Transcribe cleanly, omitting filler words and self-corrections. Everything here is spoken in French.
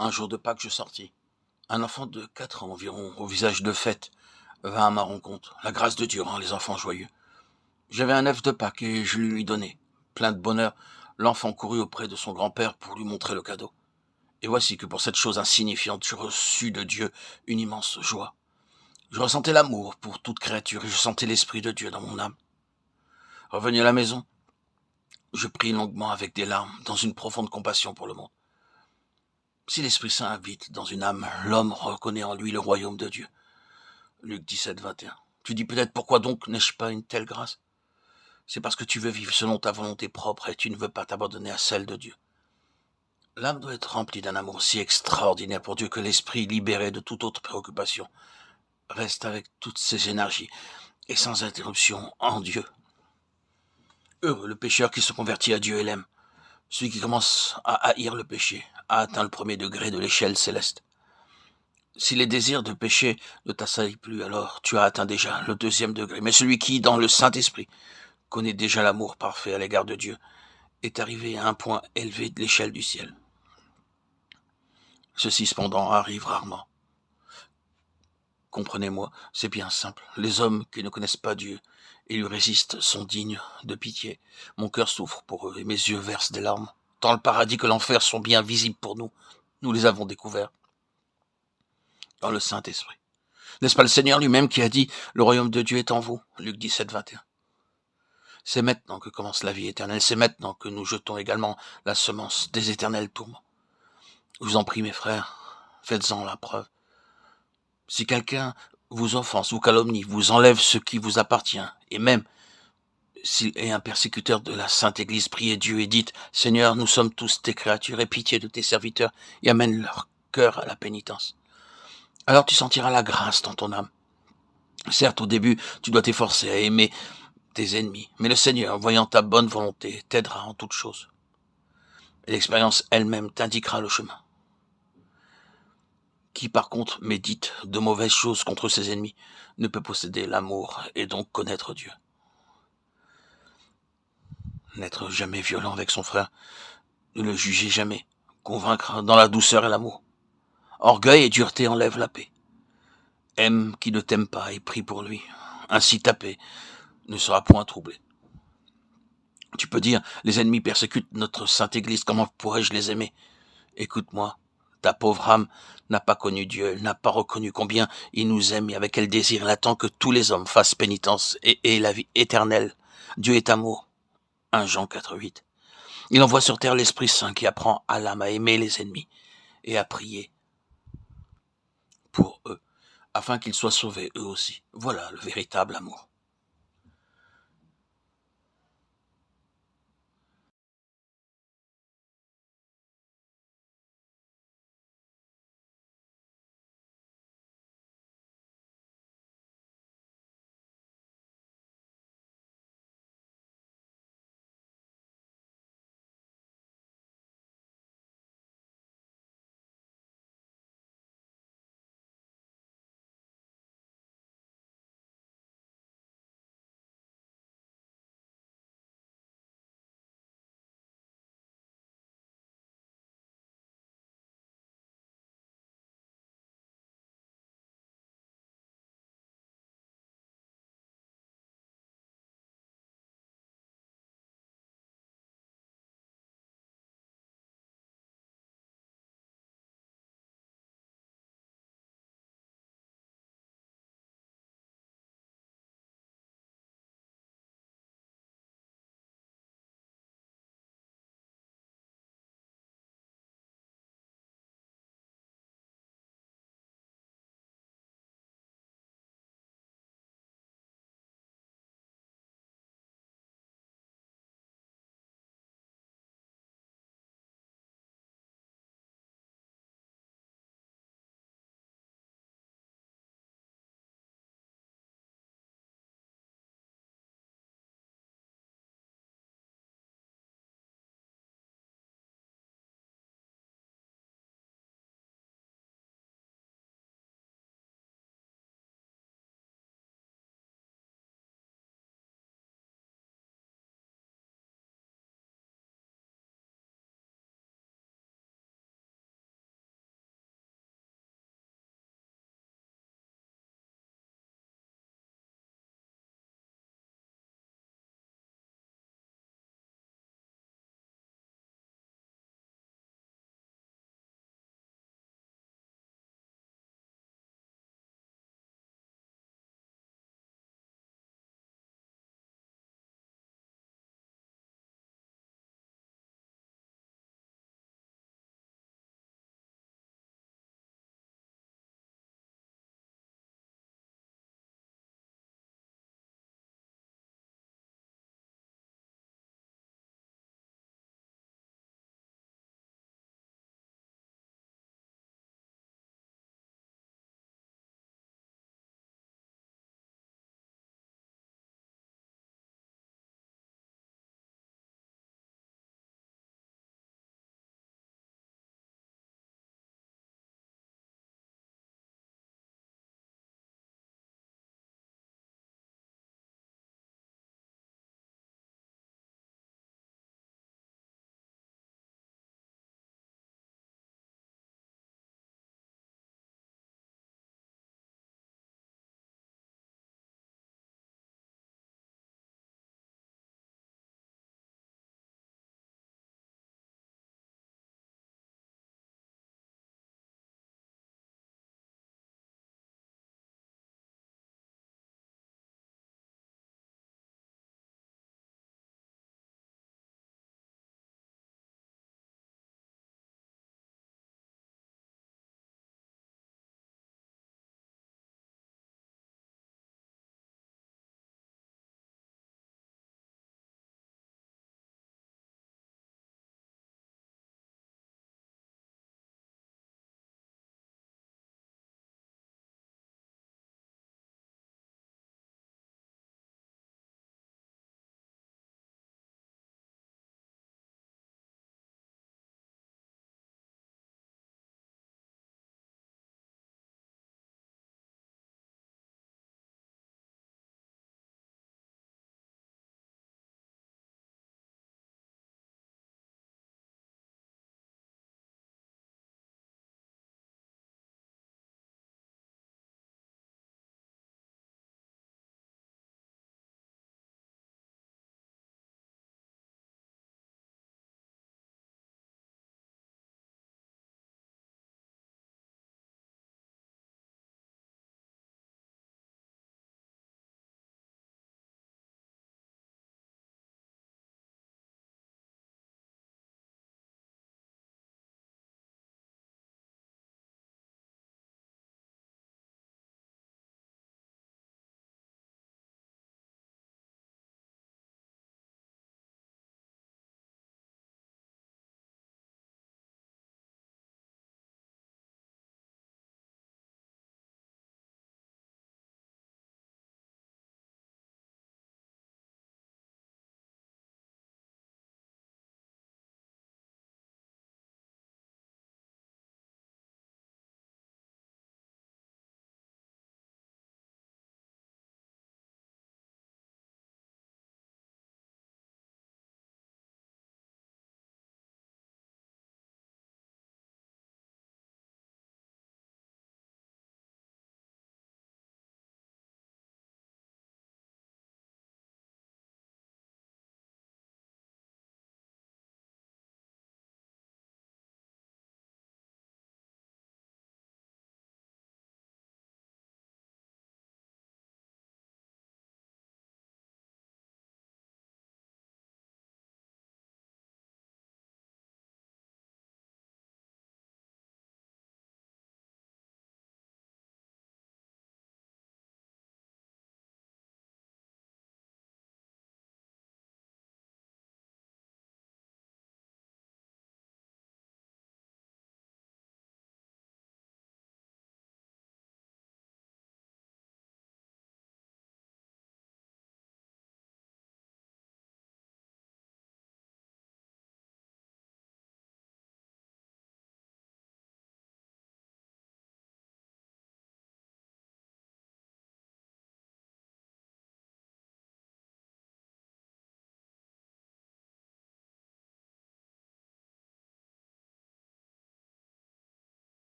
Un jour de Pâques, je sortis. Un enfant de 4 ans environ, au visage de fête, vint à ma rencontre. La grâce de Dieu rend les enfants joyeux. J'avais un œuf de Pâques et je lui donnai. Plein de bonheur, l'enfant courut auprès de son grand-père pour lui montrer le cadeau. Et voici que pour cette chose insignifiante, je reçus de Dieu une immense joie. Je ressentais l'amour pour toute créature et je sentais l'Esprit de Dieu dans mon âme. Revenu à la maison, je pris longuement avec des larmes, dans une profonde compassion pour le monde. Si l'Esprit Saint habite dans une âme, l'homme reconnaît en lui le royaume de Dieu. Luc 17, 21. Tu dis peut-être pourquoi donc n'ai-je pas une telle grâce? C'est parce que tu veux vivre selon ta volonté propre et tu ne veux pas t'abandonner à celle de Dieu. L'âme doit être remplie d'un amour si extraordinaire pour Dieu que l'esprit, libéré de toute autre préoccupation, reste avec toutes ses énergies et sans interruption en Dieu. Heureux le pécheur qui se convertit à Dieu et l'aime. Celui qui commence à haïr le péché a atteint le premier degré de l'échelle céleste. Si les désirs de péché ne t'assaillent plus, alors tu as atteint déjà le deuxième degré. Mais celui qui, dans le Saint-Esprit, connaît déjà l'amour parfait à l'égard de Dieu, est arrivé à un point élevé de l'échelle du ciel. Ceci cependant arrive rarement. Comprenez-moi, c'est bien simple. Les hommes qui ne connaissent pas Dieu et lui résistent sont dignes de pitié. Mon cœur souffre pour eux et mes yeux versent des larmes. Tant le paradis que l'enfer sont bien visibles pour nous. Nous les avons découverts dans le Saint-Esprit. N'est-ce pas le Seigneur lui-même qui a dit « Le royaume de Dieu est en vous » Luc 17, 21. C'est maintenant que commence la vie éternelle. C'est maintenant que nous jetons également la semence des éternels tourments. Je vous en prie, mes frères, faites-en la preuve. Si quelqu'un vous offense, vous calomnie, vous enlève ce qui vous appartient, et même s'il est un persécuteur de la Sainte Église, priez Dieu et dites « Seigneur, nous sommes tous tes créatures, aie pitié de tes serviteurs et amène leur cœur à la pénitence. » Alors tu sentiras la grâce dans ton âme. Certes, au début, tu dois t'efforcer à aimer tes ennemis, mais le Seigneur, voyant ta bonne volonté, t'aidera en toutes choses. Et l'expérience elle-même t'indiquera le chemin. Qui par contre médite de mauvaises choses contre ses ennemis ne peut posséder l'amour et donc connaître Dieu. N'être jamais violent avec son frère, ne le jugez jamais, convaincre dans la douceur et l'amour. Orgueil et dureté enlèvent la paix. Aime qui ne t'aime pas et prie pour lui. Ainsi ta paix ne sera point troublée. Tu peux dire, les ennemis persécutent notre sainte Église, comment pourrais-je les aimer? Écoute-moi, ta pauvre âme n'a pas connu Dieu, elle n'a pas reconnu combien il nous aime et avec quel désir il attend que tous les hommes fassent pénitence et aient la vie éternelle. Dieu est amour. 1 Jean 4,8. Il envoie sur terre l'Esprit Saint qui apprend à l'âme à aimer les ennemis et à prier pour eux, afin qu'ils soient sauvés eux aussi. Voilà le véritable amour.